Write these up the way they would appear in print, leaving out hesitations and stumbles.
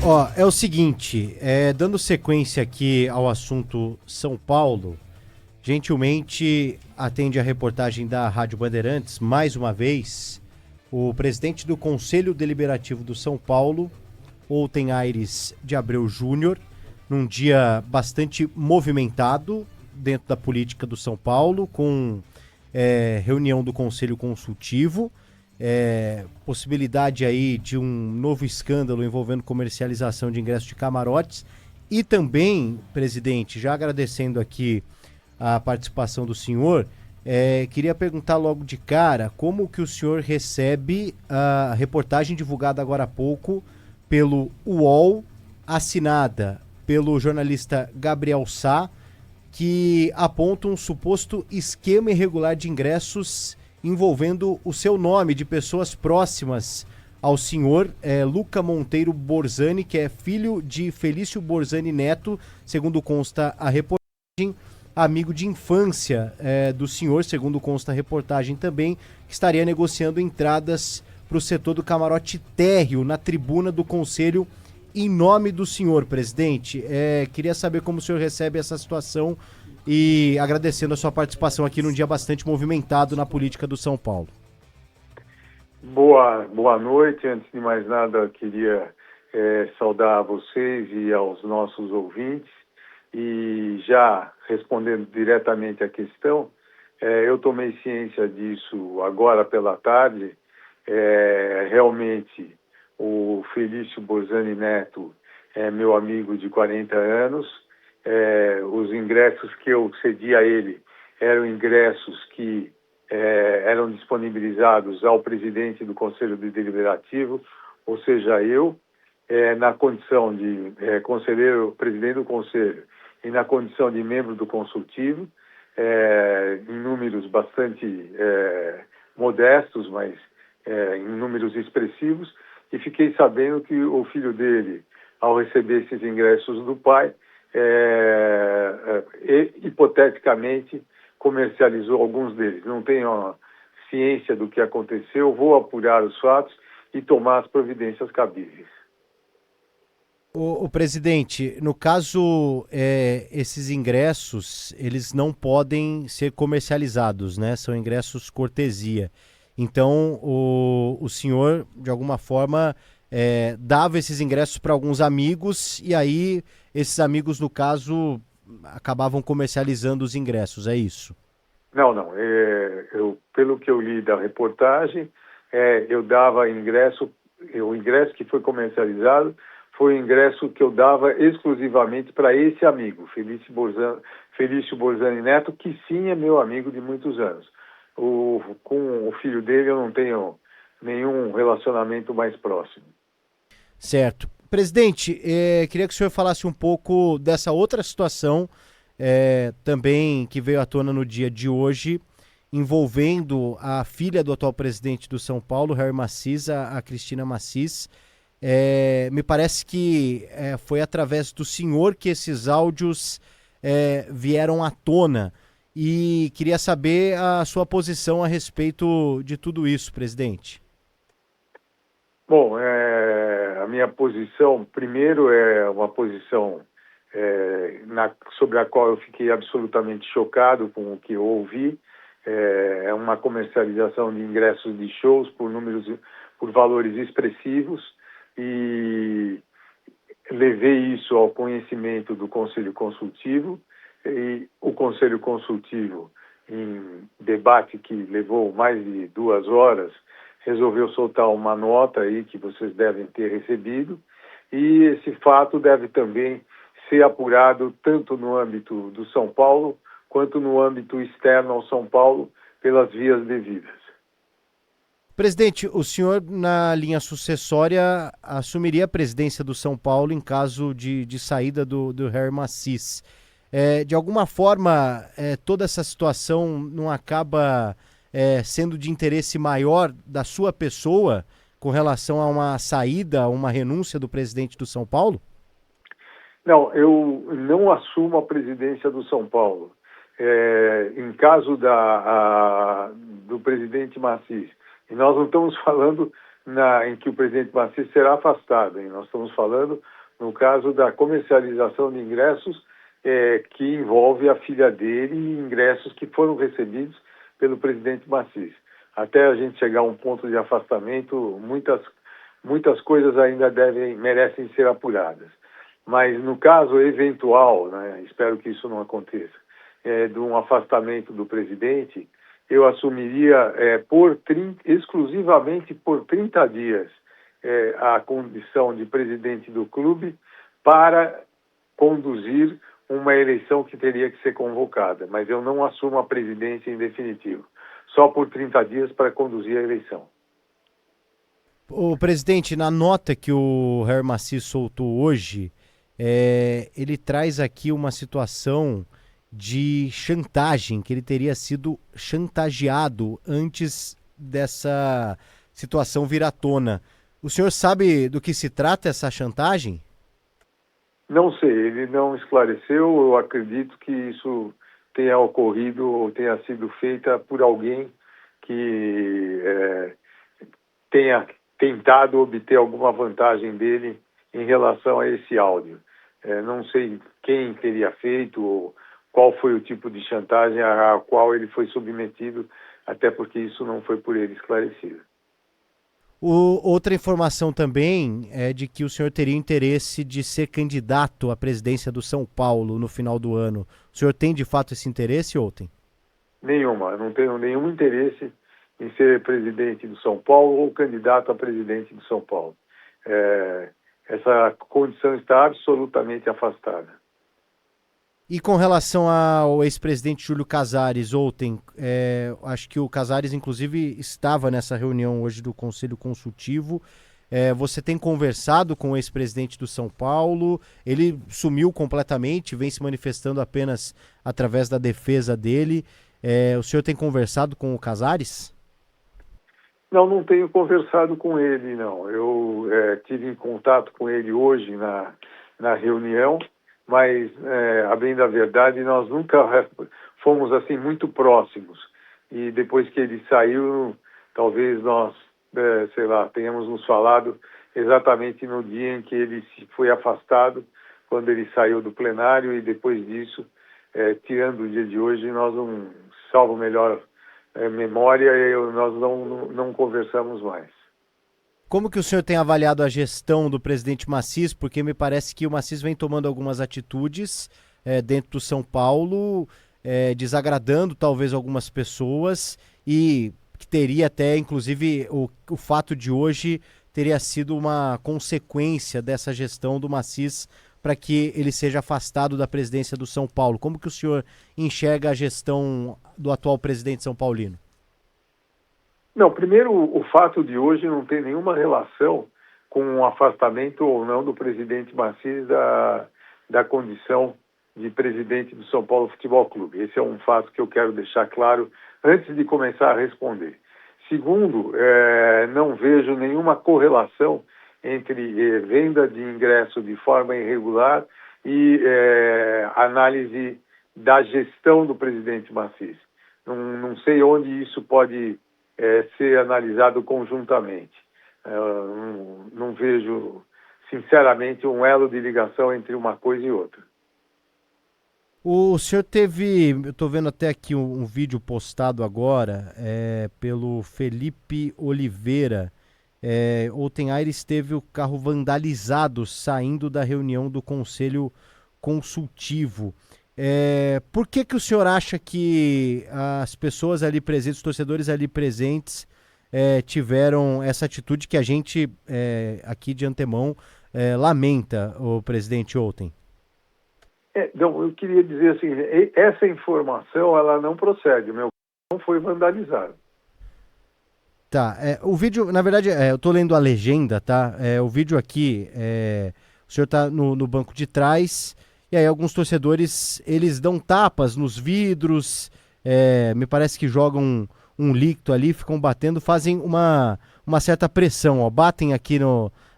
Ó, é o seguinte, dando sequência aqui ao assunto São Paulo, gentilmente atende a reportagem da Rádio Bandeirantes, mais uma vez, o presidente do Conselho Deliberativo do São Paulo, Olten Aires de Abreu Júnior, num dia bastante movimentado dentro da política do São Paulo, com reunião do Conselho Consultivo, possibilidade aí de um novo escândalo envolvendo comercialização de ingressos de camarotes e também, presidente, já agradecendo aqui a participação do senhor, queria perguntar logo de cara como que o senhor recebe a reportagem divulgada agora há pouco pelo UOL, assinada pelo jornalista Gabriel Sá, que aponta um suposto esquema irregular de ingressos envolvendo o seu nome de pessoas próximas ao senhor, Luca Monteiro Borzani, que é filho de Felício Borzani Neto, segundo consta a reportagem, amigo de infância do senhor, segundo consta a reportagem também, que estaria negociando entradas para o setor do camarote térreo na tribuna do Conselho em nome do senhor, presidente. Queria saber como o senhor recebe essa situação e agradecendo a sua participação aqui num dia bastante movimentado na política do São Paulo. Boa noite. Antes de mais nada, queria saudar a vocês e aos nossos ouvintes. E já respondendo diretamente à questão, eu tomei ciência disso agora pela tarde. Realmente, o Felício Borzani Neto é meu amigo de 40 anos. Os ingressos que eu cedi a ele eram ingressos que eram disponibilizados ao presidente do Conselho Deliberativo, ou seja, eu, na condição de conselheiro, presidente do Conselho, e na condição de membro do Consultivo, em números bastante modestos, mas em números expressivos, e fiquei sabendo que o filho dele, ao receber esses ingressos do pai, hipoteticamente comercializou alguns deles. Não tenho ciência do que aconteceu, vou apurar os fatos e tomar as providências cabíveis. O presidente, no caso, esses ingressos, eles não podem ser comercializados, né? São ingressos cortesia. Então, o senhor, de alguma forma, dava esses ingressos para alguns amigos e aí esses amigos, no caso, acabavam comercializando os ingressos, é isso? Não. Pelo que eu li da reportagem, eu dava ingresso, o ingresso que foi comercializado foi o ingresso que eu dava exclusivamente para esse amigo, Felício Borzani Neto, que sim é meu amigo de muitos anos. Com o filho dele eu não tenho nenhum relacionamento mais próximo. Certo. Presidente, queria que o senhor falasse um pouco dessa outra situação também que veio à tona no dia de hoje, envolvendo a filha do atual presidente do São Paulo, Harry Macis, a Cristina Macis. Me parece que foi através do senhor que esses áudios vieram à tona. E queria saber a sua posição a respeito de tudo isso, presidente. Bom, a minha posição, primeiro, é uma posição sobre a qual eu fiquei absolutamente chocado com o que eu ouvi. É uma comercialização de ingressos de shows por valores expressivos, e levei isso ao conhecimento do Conselho Consultivo, e o Conselho Consultivo, em debate que levou mais de 2 horas, resolveu soltar uma nota aí que vocês devem ter recebido, e esse fato deve também ser apurado tanto no âmbito do São Paulo quanto no âmbito externo ao São Paulo pelas vias devidas. Presidente, o senhor, na linha sucessória, assumiria a presidência do São Paulo em caso de saída do Harry Macis. De alguma forma, toda essa situação não acaba sendo de interesse maior da sua pessoa com relação a uma saída, uma renúncia do presidente do São Paulo? Não, eu não assumo a presidência do São Paulo. Em caso do presidente Macis, e nós não estamos falando em que o presidente Macis será afastado, hein? Nós estamos falando no caso da comercialização de ingressos que envolve a filha dele e ingressos que foram recebidos pelo presidente Massis. Até a gente chegar a um ponto de afastamento, muitas coisas ainda merecem ser apuradas. Mas no caso eventual, né, espero que isso não aconteça, de um afastamento do presidente, eu assumiria exclusivamente por 30 dias a condição de presidente do clube para conduzir uma eleição que teria que ser convocada. Mas eu não assumo a presidência em definitivo, só por 30 dias para conduzir a eleição. O presidente, na nota que o Harry Massis soltou hoje, ele traz aqui uma situação de chantagem, que ele teria sido chantageado antes dessa situação vir à tona. O senhor sabe do que se trata essa chantagem? Não sei, ele não esclareceu. Eu acredito que isso tenha ocorrido ou tenha sido feita por alguém que tenha tentado obter alguma vantagem dele em relação a esse áudio. Não sei quem teria feito ou qual foi o tipo de chantagem a qual ele foi submetido, até porque isso não foi por ele esclarecido. Outra informação também é de que o senhor teria interesse de ser candidato à presidência do São Paulo no final do ano. O senhor tem de fato esse interesse, Outem? Nenhuma, eu não tenho nenhum interesse em ser presidente do São Paulo ou candidato a presidente do São Paulo. Essa condição está absolutamente afastada. E com relação ao ex-presidente Júlio Casares, Outem, acho que o Casares, inclusive, estava nessa reunião hoje do Conselho Consultivo. Você tem conversado com o ex-presidente do São Paulo? Ele sumiu completamente, vem se manifestando apenas através da defesa dele. O senhor tem conversado com o Casares? Não tenho conversado com ele, não. Eu tive em contato com ele hoje na reunião, mas, a bem da verdade, nós nunca fomos assim muito próximos. E depois que ele saiu, talvez nós, tenhamos nos falado exatamente no dia em que ele foi afastado, quando ele saiu do plenário, e depois disso, tirando o dia de hoje, nós não, salvo melhor memória, nós não conversamos mais. Como que o senhor tem avaliado a gestão do presidente Massis? Porque me parece que o Massis vem tomando algumas atitudes dentro do São Paulo, desagradando talvez algumas pessoas, e que teria até, inclusive, o fato de hoje teria sido uma consequência dessa gestão do Massis para que ele seja afastado da presidência do São Paulo. Como que o senhor enxerga a gestão do atual presidente são paulino? Não, primeiro, o fato de hoje não tem nenhuma relação com o afastamento ou não do presidente Massis da condição de presidente do São Paulo Futebol Clube. Esse é um fato que eu quero deixar claro antes de começar a responder. Segundo, não vejo nenhuma correlação entre venda de ingresso de forma irregular e análise da gestão do presidente Massis. Não sei onde isso pode ser analisado conjuntamente. Não vejo, sinceramente, um elo de ligação entre uma coisa e outra. O senhor teve, eu estou vendo até aqui um vídeo postado agora pelo Felipe Oliveira. Outem Aires teve o carro vandalizado saindo da reunião do Conselho Consultivo. Por que o senhor acha que as pessoas ali presentes, os torcedores ali presentes, tiveram essa atitude que a gente, aqui de antemão, lamenta, o presidente Outem? Então, eu queria dizer assim, essa informação ela não procede, o meu carro não foi vandalizado. Tá, o vídeo, na verdade, eu tô lendo a legenda, tá? O vídeo aqui, o senhor tá no banco de trás, e aí alguns torcedores, eles dão tapas nos vidros, me parece que jogam um líquido ali, ficam batendo, fazem uma certa pressão, ó, batem aqui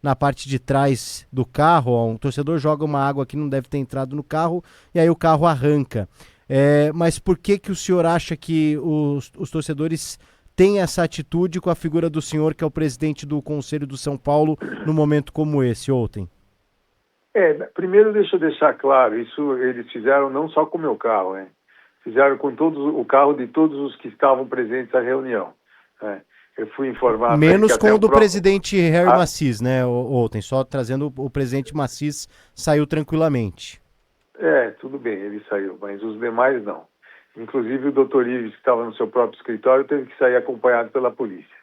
na parte de trás do carro, ó, um torcedor joga uma água que não deve ter entrado no carro, e aí o carro arranca. Mas por que o senhor acha que os torcedores têm essa atitude com a figura do senhor, que é o presidente do Conselho do São Paulo, num momento como esse, Outem? Primeiro deixa eu deixar claro, isso eles fizeram não só com o meu carro, né? Fizeram com o carro de todos os que estavam presentes na reunião, né? Eu fui informado que Menos até com o o do próprio... presidente Harry Macis, né, Ontem? Só trazendo o presidente Macis saiu tranquilamente. Tudo bem, ele saiu, mas os demais não. Inclusive o doutor Ives, que estava no seu próprio escritório, teve que sair acompanhado pela polícia.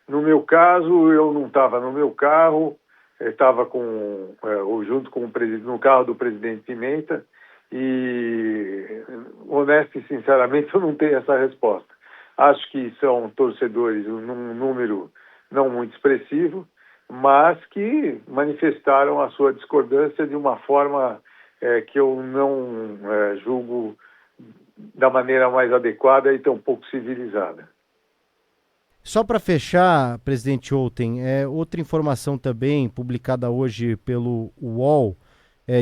No meu caso, eu não estava no meu carro, estava junto com no carro do presidente Pimenta, e honesto e sinceramente eu não tenho essa resposta. Acho que são torcedores num número não muito expressivo, mas que manifestaram a sua discordância de uma forma que eu não julgo da maneira mais adequada e tão pouco civilizada. Só para fechar, presidente Outen, outra informação também publicada hoje pelo UOL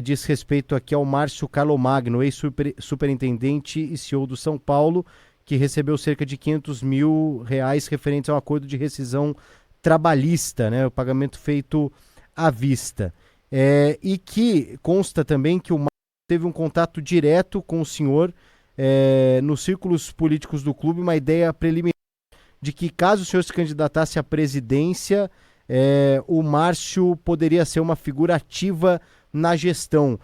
diz respeito aqui ao Márcio Carlomagno, ex-superintendente e CEO do São Paulo, que recebeu cerca de R$500 mil referentes ao acordo de rescisão trabalhista, né, o pagamento feito à vista. E que consta também que o Márcio teve um contato direto com o senhor nos círculos políticos do clube, uma ideia preliminar de que caso o senhor se candidatasse à presidência, o Márcio poderia ser uma figura ativa na gestão.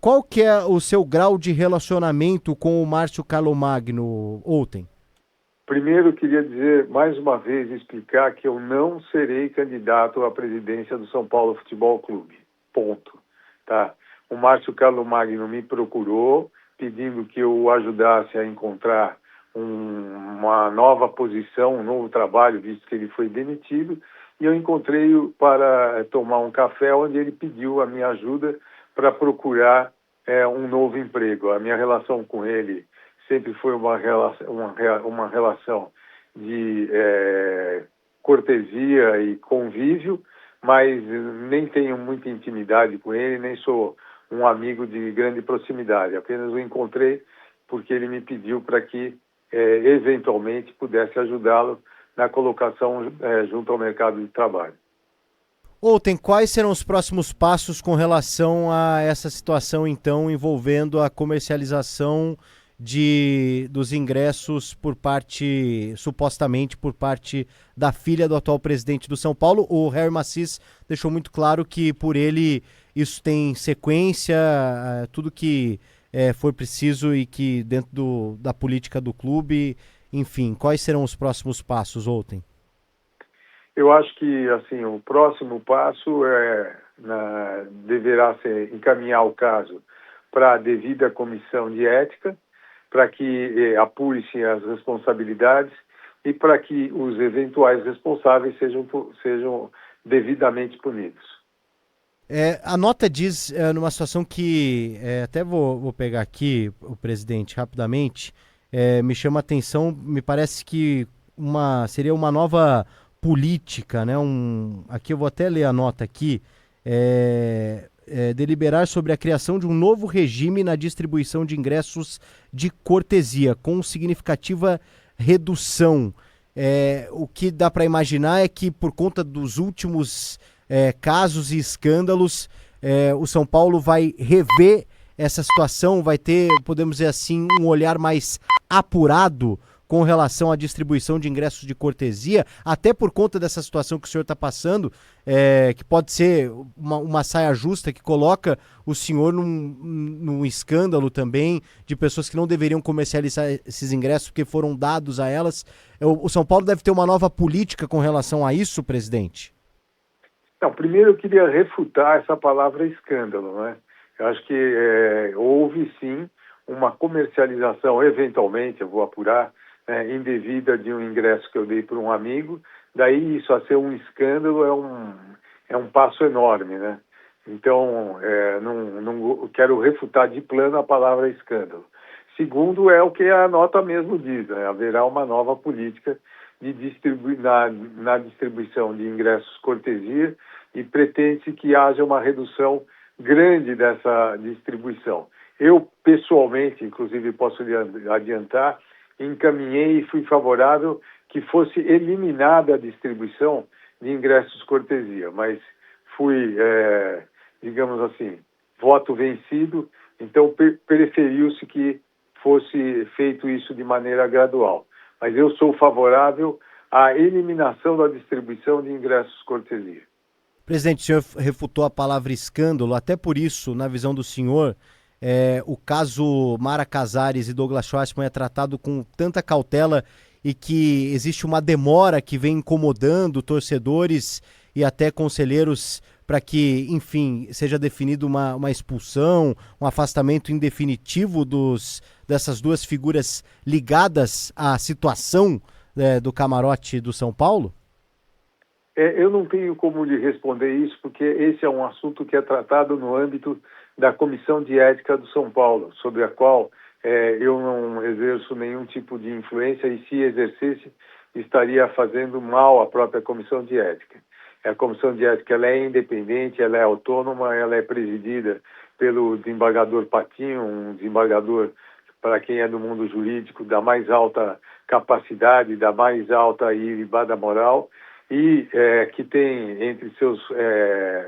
Qual que é o seu grau de relacionamento com o Márcio Carlomagno, Outen? Primeiro, queria dizer, mais uma vez, explicar que eu não serei candidato à presidência do São Paulo Futebol Clube. Ponto. Tá? O Márcio Carlomagno me procurou, pedindo que eu o ajudasse a encontrar uma nova posição, um novo trabalho, visto que ele foi demitido, e eu encontrei-o para tomar um café, onde ele pediu a minha ajuda para procurar um novo emprego. A minha relação com ele sempre foi uma relação de cortesia e convívio, mas nem tenho muita intimidade com ele, nem sou um amigo de grande proximidade. Apenas o encontrei porque ele me pediu para que eventualmente pudesse ajudá-lo na colocação junto ao mercado de trabalho. Outen, quais serão os próximos passos com relação a essa situação, então, envolvendo a comercialização dos ingressos supostamente por parte da filha do atual presidente do São Paulo? O Harry Macis deixou muito claro que por ele isso tem sequência, tudo que for preciso e que dentro da política do clube, enfim, quais serão os próximos passos, Outen? Eu acho que assim o próximo passo deverá ser encaminhar o caso para a devida comissão de ética, para que apure-se as responsabilidades e para que os eventuais responsáveis sejam devidamente punidos. A nota diz, numa situação que, até vou pegar aqui, o presidente, rapidamente, me chama a atenção, me parece que seria uma nova política, né? Aqui eu vou até ler a nota aqui, deliberar sobre a criação de um novo regime na distribuição de ingressos de cortesia, com significativa redução. O que dá para imaginar é que, por conta dos últimos casos e escândalos, o São Paulo vai rever essa situação, vai ter, podemos dizer assim, um olhar mais apurado com relação à distribuição de ingressos de cortesia, até por conta dessa situação que o senhor está passando, que pode ser uma saia justa que coloca o senhor num escândalo também de pessoas que não deveriam comercializar esses ingressos porque foram dados a elas. O São Paulo deve ter uma nova política com relação a isso, presidente? Não, primeiro eu queria refutar essa palavra escândalo, né? Eu acho que houve sim uma comercialização, eventualmente, eu vou apurar, indevida de um ingresso que eu dei para um amigo. Daí isso a ser um escândalo é um passo enorme, né? Então, não quero refutar de plano a palavra escândalo. Segundo, é o que a nota mesmo diz, né? Haverá uma nova política na distribuição de ingressos cortesia e pretende-se que haja uma redução grande dessa distribuição. Eu, pessoalmente, inclusive posso lhe adiantar, encaminhei e fui favorável que fosse eliminada a distribuição de ingressos cortesia, mas fui, digamos assim, voto vencido, então preferiu-se que fosse feito isso de maneira gradual. Mas eu sou favorável à eliminação da distribuição de ingressos cortesia. Presidente, o senhor refutou a palavra escândalo, até por isso, na visão do senhor, o caso Mara Casares e Douglas Schwartzman é tratado com tanta cautela e que existe uma demora que vem incomodando torcedores e até conselheiros para que, enfim, seja definido uma expulsão, um afastamento em definitivo dessas duas figuras ligadas à situação do camarote do São Paulo? Eu não tenho como lhe responder isso, porque esse é um assunto que é tratado no âmbito da Comissão de Ética do São Paulo, sobre a qual eu não exerço nenhum tipo de influência e, se exercesse, estaria fazendo mal à própria Comissão de Ética. A Comissão de Ética ela é independente, ela é autônoma, ela é presidida pelo desembargador Patinho, um desembargador, para quem é do mundo jurídico, da mais alta capacidade, da mais alta e ilibada moral, e que tem entre seus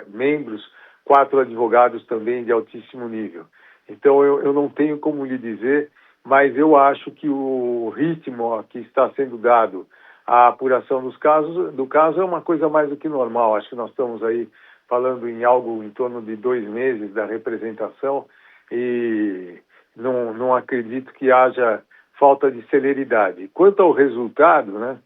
membros 4 advogados também de altíssimo nível. Então eu não tenho como lhe dizer, mas eu acho que o ritmo que está sendo dado à apuração do caso é uma coisa mais do que normal. Acho que nós estamos aí falando em algo em torno de 2 meses da representação e não acredito que haja falta de celeridade. Quanto ao resultado, né?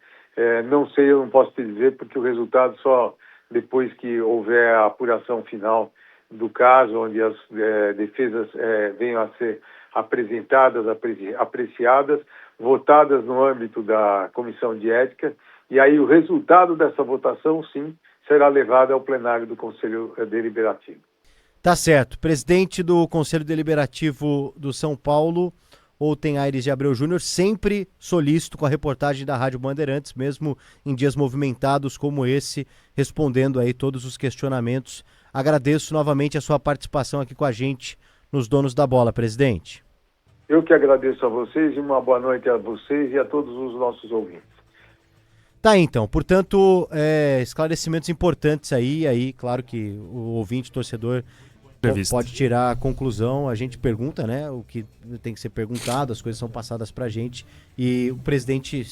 Não sei, eu não posso te dizer, porque o resultado só depois que houver a apuração final do caso, onde as defesas venham a ser apresentadas, apreciadas, votadas no âmbito da Comissão de Ética, e aí o resultado dessa votação, sim, será levado ao plenário do Conselho Deliberativo. Tá certo. Presidente do Conselho Deliberativo do São Paulo, Outen Aires de Abreu Júnior, sempre solícito com a reportagem da Rádio Bandeirantes, mesmo em dias movimentados como esse, respondendo aí todos os questionamentos. Agradeço novamente a sua participação aqui com a gente nos Donos da Bola, presidente. Eu que agradeço a vocês e uma boa noite a vocês e a todos os nossos ouvintes. Tá, então, portanto, esclarecimentos importantes aí, claro que o ouvinte, torcedor, pode tirar a conclusão, a gente pergunta, né, o que tem que ser perguntado, as coisas são passadas pra gente e o presidente